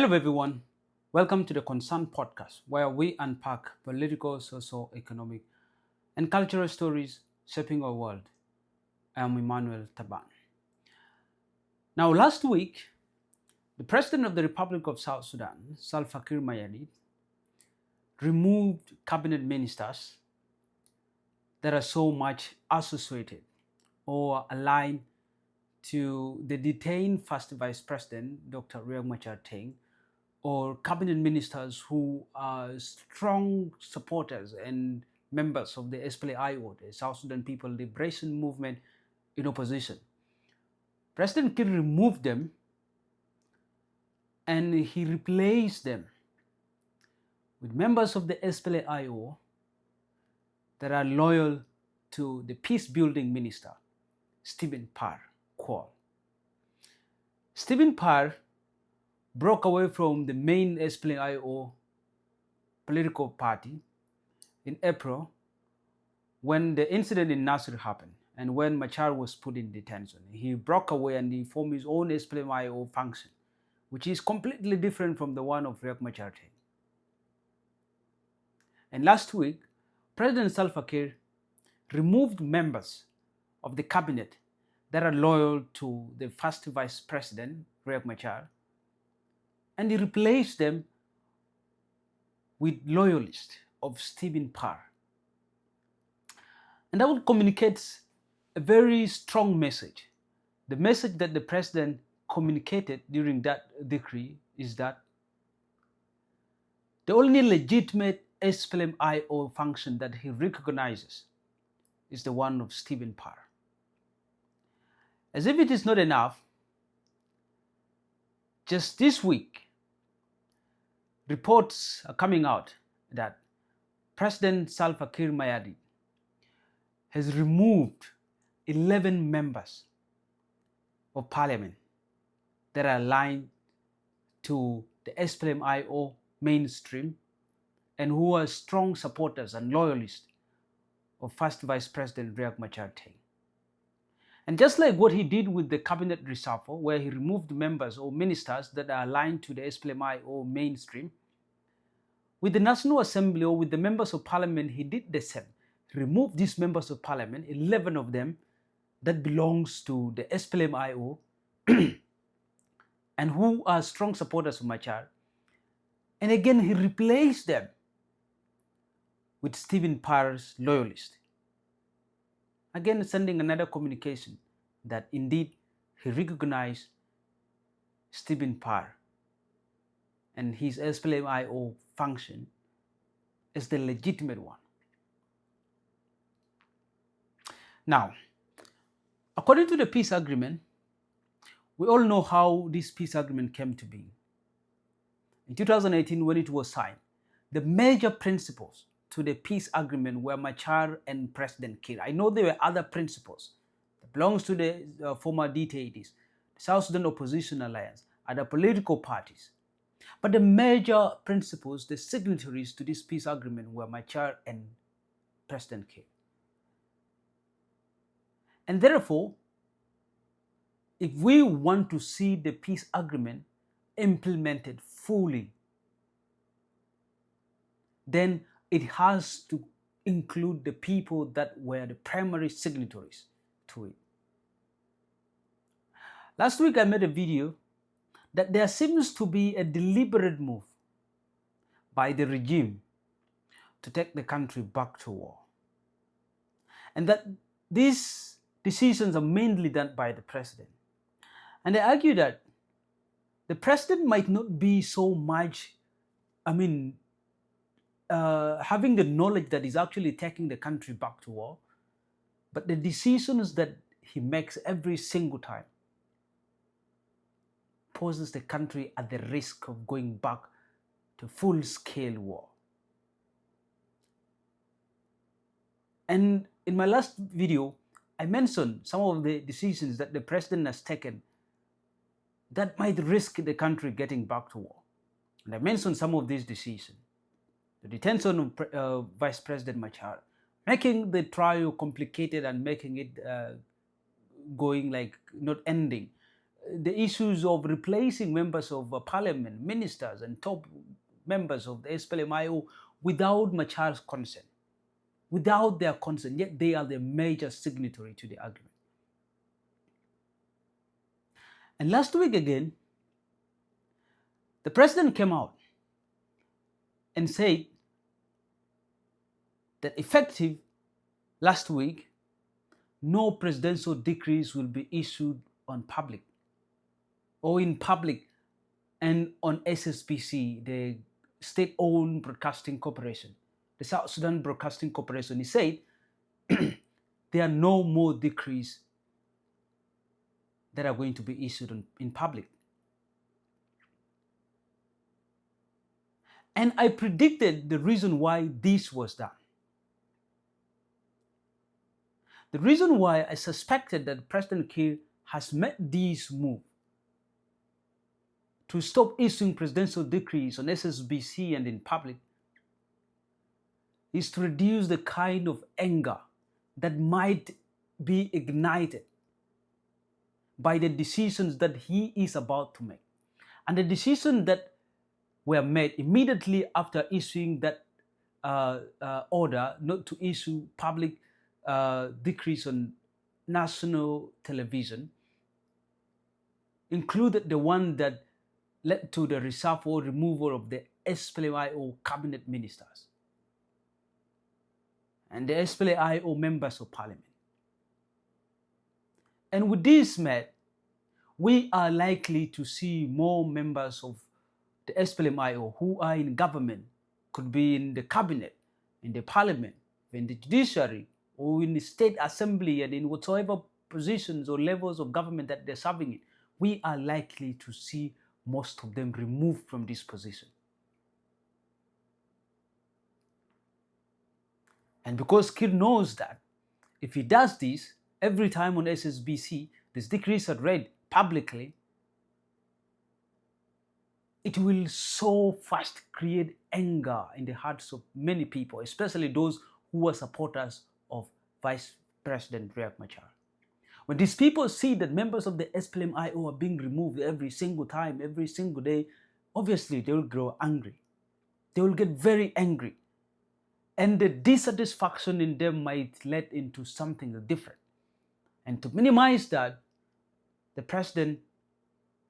Hello, everyone. Welcome to the Concern Podcast, where we unpack political, social, economic, and cultural stories shaping our world. I'm Emmanuel Taban. Now, last week, the President of the Republic of South Sudan, Salva Kiir Mayardit, removed cabinet ministers that are so much associated or aligned to the detained first Vice President, Dr. Machar, or cabinet ministers who are strong supporters and members of the SPLA-IO, the South Sudan People Liberation Movement, in opposition. President Kiir removed them and he replaced them with members of the SPLA-IO that are loyal to the peace-building minister, Stephen Parr Qual. Stephen Parr broke away from the main SPLA-IO political party in April when the incident in Nasir happened and when Machar was put in detention. He broke away and he formed his own SPLA-IO function, which is completely different from the one of Riek Machar. And last week, President Salva Kiir removed members of the cabinet that are loyal to the first Vice President, Riek Machar, and he replaced them with loyalists of Stephen Parr. And that would communicate a very strong message. The message that the president communicated during that decree is that the only legitimate SPLM-IO function that he recognizes is the one of Stephen Parr. As if it is not enough, just this week, reports are coming out that President Salva Kiir Mayardit has removed 11 members of parliament that are aligned to the SPLM-IO mainstream and who are strong supporters and loyalists of first Vice President Riek Machar. And just like what he did with the cabinet reshuffle, where he removed members or ministers that are aligned to the SPLM-IO mainstream, with the National Assembly or with the members of parliament, he did the same. He removed these members of parliament, 11 of them, that belongs to the SPLM-IO and who are strong supporters of Machar. And again, he replaced them with Stephen Parr's loyalists. Again, sending another communication that indeed he recognized Stephen Parr and his SPLM-IO function as the legitimate one. Now, according to the peace agreement, we all know how this peace agreement came to be. In 2018, when it was signed, the major principles to the peace agreement were Machar and President Kiir. I know there were other principles that belongs to the former detainees, the South Sudan Opposition Alliance, other political parties. But the major principles, the signatories to this peace agreement were Machar and President Kiir. And therefore, if we want to see the peace agreement implemented fully, then it has to include the people that were the primary signatories to it. Last week I made a video that there seems to be a deliberate move by the regime to take the country back to war. And that these decisions are mainly done by the president. And I argue that the president might not be so much, having the knowledge that he's actually taking the country back to war, but the decisions that he makes every single time poses the country at the risk of going back to full-scale war. And in my last video, I mentioned some of the decisions that the president has taken that might risk the country getting back to war. And I mentioned some of these decisions. The detention of Vice President Machar, making the trial complicated and making it going like not ending. the issues of replacing members of parliament, ministers, and top members of the SPLMIO without Machar's consent, without their consent, yet they are the major signatory to the agreement. And last week again, the president came out and said that effective last week, no presidential decrees will be issued on public or in public and on SSBC, the state-owned broadcasting corporation, the South Sudan Broadcasting Corporation. He said there are no more decrees that are going to be issued in public. And I predicted the reason why this was done. The reason why I suspected that President Kiir has made this move to stop issuing presidential decrees on SSBC and in public is to reduce the kind of anger that might be ignited by the decisions that he is about to make. And the decisions that were made immediately after issuing that order not to issue public decrees on national television included the one that led to the reshuffle removal of the SPLAIO cabinet ministers and the SPLAIO members of parliament. And with this met, we are likely to see more members of the SPLAIO who are in government, could be in the cabinet, in the parliament, in the judiciary, or in the state assembly, and in whatever positions or levels of government that they're serving in. We are likely to see most of them removed from this position. And because Kiir knows that if he does this, every time on SSBC, these decrees are read publicly, it will so fast create anger in the hearts of many people, especially those who are supporters of Vice President Riek Machar. When these people see that members of the SPLM-IO are being removed every single time, every single day, obviously they will grow angry. They will get very angry. And the dissatisfaction in them might lead into something different. And to minimize that, the president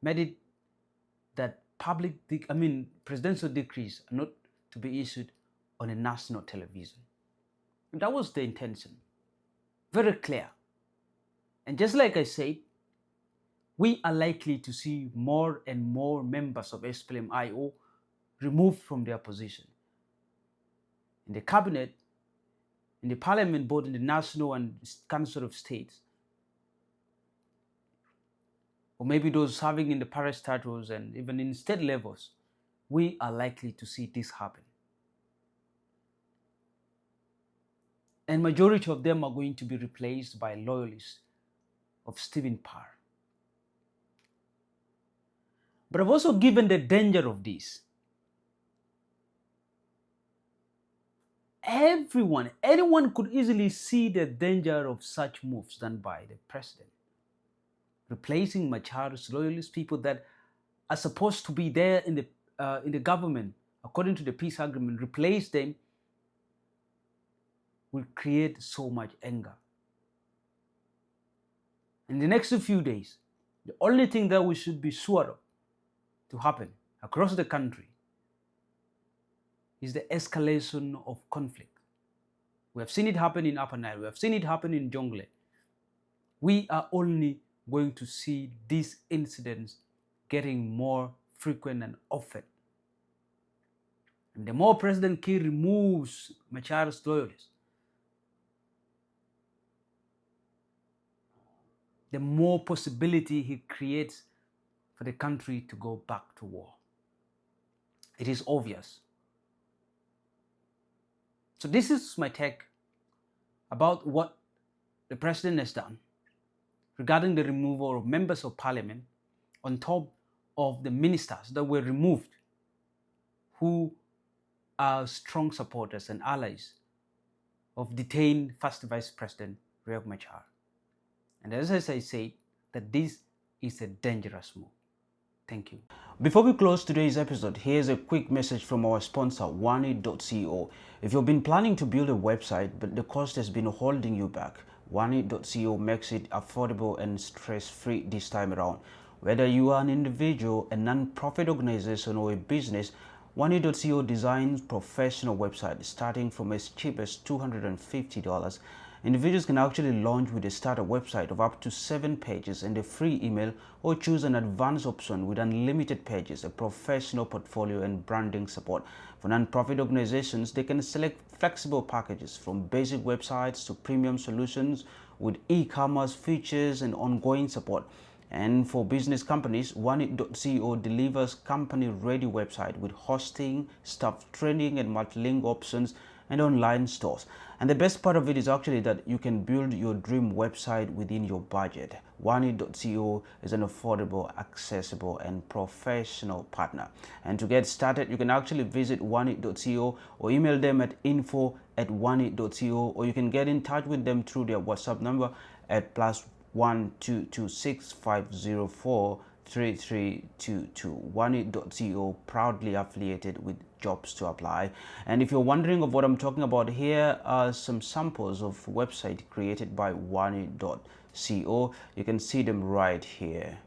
made it that presidential decrees are not to be issued on a national television. And that was the intention. Very clear. And just like I said, we are likely to see more and more members of SPLM-IO removed from their position. In the cabinet, in the parliament, both in the national and council of states, or maybe those serving in the parastatals and even in state levels, we are likely to see this happen. And majority of them are going to be replaced by loyalists of Stephen Parr. But I've also given the danger of this. Anyone could easily see the danger of such moves done by the president. Replacing Machar's loyalist, people that are supposed to be there in the government, according to the peace agreement, replace them will create so much anger. In the next few days, the only thing that we should be sure of to happen across the country is the escalation of conflict. We have seen it happen in Upper Nile. We have seen it happen in Jonglei. We are only going to see these incidents getting more frequent and often. And the more President Kiir removes Machar's loyalists, the more possibility he creates for the country to go back to war. It is obvious. So this is my take about what the president has done regarding the removal of members of parliament on top of the ministers that were removed who are strong supporters and allies of detained first Vice President Riek Machar. And as I said, that this is a dangerous move. Thank you. Before we close today's episode, here's a quick message from our sponsor, oneit.co. If you've been planning to build a website but the cost has been holding you back, oneit.co makes it affordable and stress-free this time around. Whether you are an individual, a non-profit organization, or a business, oneit.co designs professional websites starting from as cheap as $250. Individuals can actually launch with a starter website of up to 7 pages and a free email, or choose an advanced option with unlimited pages, a professional portfolio, and branding support. For non-profit organizations, they can select flexible packages from basic websites to premium solutions with e-commerce features and ongoing support. And for business companies, oneit.co delivers company-ready website with hosting, staff training, and multi-link options and online stores. And the best part of it is actually that you can build your dream website within your budget. oneit.co is an affordable, accessible, and professional partner. And to get started, you can actually visit oneit.co or email them at info@oneit.co, or you can get in touch with them through their WhatsApp number at +1 226 504 3322. oneit.co, proudly affiliated with Jobs to Apply. And if you're wondering of what I'm talking about, here are some samples of website created by oneit.co. You can see them right here.